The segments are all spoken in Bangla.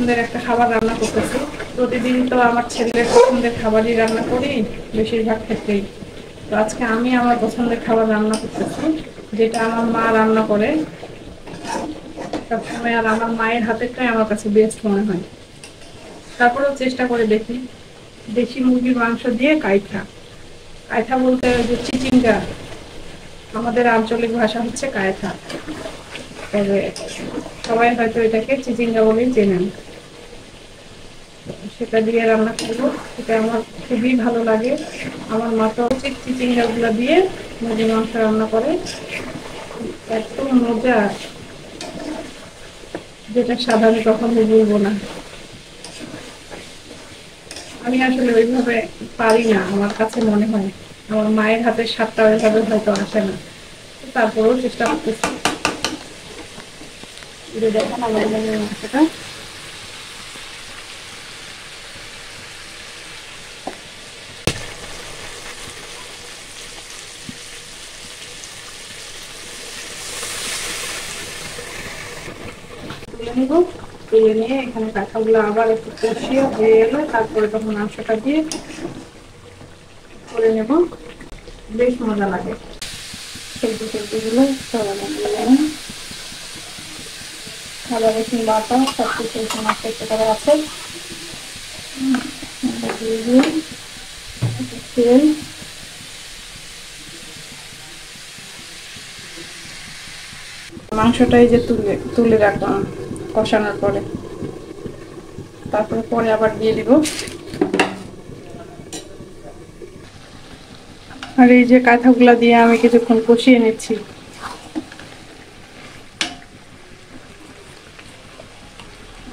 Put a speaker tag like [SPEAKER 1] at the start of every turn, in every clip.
[SPEAKER 1] পছন্দের একটা খাবার রান্না করতেছি। প্রতিদিন তো আমার ছেলের পছন্দের খাবারই রান্না করি বেশিরভাগ ক্ষেত্রেই। তো আজকে আমি আমার পছন্দের খাবার রান্না করতেছি, যেটা আমার মা রান্না করে সবসময়, আর আমার মায়ের হাতেরটাই আমার কাছে বেস্ট মনে হয়। তারপরেও চেষ্টা করে দেখি। দেশি মুরগির মাংস দিয়ে কাইঠা। কাইঠা বলতে যে চিচিঙ্গা, আমাদের আঞ্চলিক ভাষা হচ্ছে কায়থা, তবে সবাই হয়তো এটাকে চিচিঙ্গা বলেই চেনেন। সেটা দিয়ে রান্না করবো, সেটা আমার খুবই ভালো লাগে। আমার মা তো উচিত চিচিঙ্গা গুলো দিয়ে মুরগির মাংস রান্না করে, এত মজা যেটা সাধারণ কখনো বলবো না। আমি আসলে ওইভাবে পারি না, আমার কাছে মনে হয় আমার মায়ের হাতের স্বাদটা ওইভাবে হয়তো আসে না। তারপরেও চেষ্টা করতেছি। দেখেন আমার মুরগির মাংসটা তুলে নিব। তুলে নিয়ে এখানে কাঁঠাগুলো আবার একটু কষিয়ে হয়ে গেলে তারপরে তখন মাংসটা দিয়ে করে নেব। বেশ মজা লাগে। সবজিগুলো আদা রসুন বাটা সবকিছু মাংসের করা আছে। তেল, মাংসটাই যে তুলে তুলে রাখলাম কষানোর পরে, তারপরে পরে আবার দিয়ে দিব। আর এই যে কাঁঠাগুলা দিয়ে আমি কিছুক্ষণ কষিয়ে নিচ্ছি।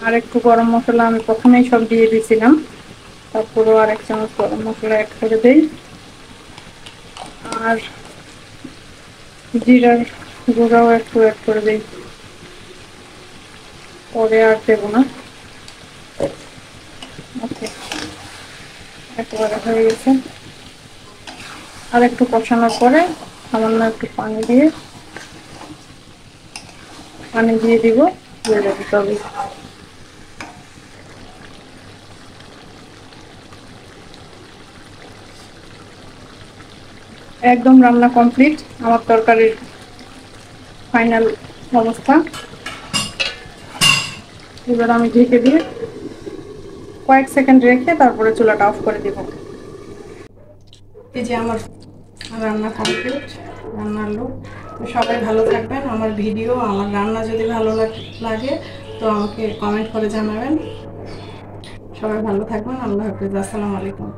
[SPEAKER 1] আর একটু গরম মশলা আমি প্রথমেই সব দিয়ে দিয়েছিলাম, তারপরেও আর 1 চামচ গরম মশলা অ্যাড করে দেই। আর জিরার গুঁড়াও একটু অ্যাড করে দিই, পরে আর দেবো না। ওকে, একেবারে হয়ে গেছে। আর একটু কষানোর পরে সামান্য একটু পানি দিয়ে দিব, দিয়ে দেবো তবে। একদম রান্না কমপ্লিট। আমার তরকারির ফাইনাল অবস্থা। এবার আমি ঢেকে দিয়ে কয়েক সেকেন্ড রেখে তারপরে চুলাটা অফ করে দিব। এই যে আমার রান্না কমপ্লিট, রান্নার লোক। তো সবাই ভালো থাকবেন। আমার ভিডিও, আমার রান্না যদি ভালো লাগে তো আমাকে কমেন্ট করে জানাবেন। সবাই ভালো থাকবেন। আল্লাহ হাফেজ। আসসালামু আলাইকুম।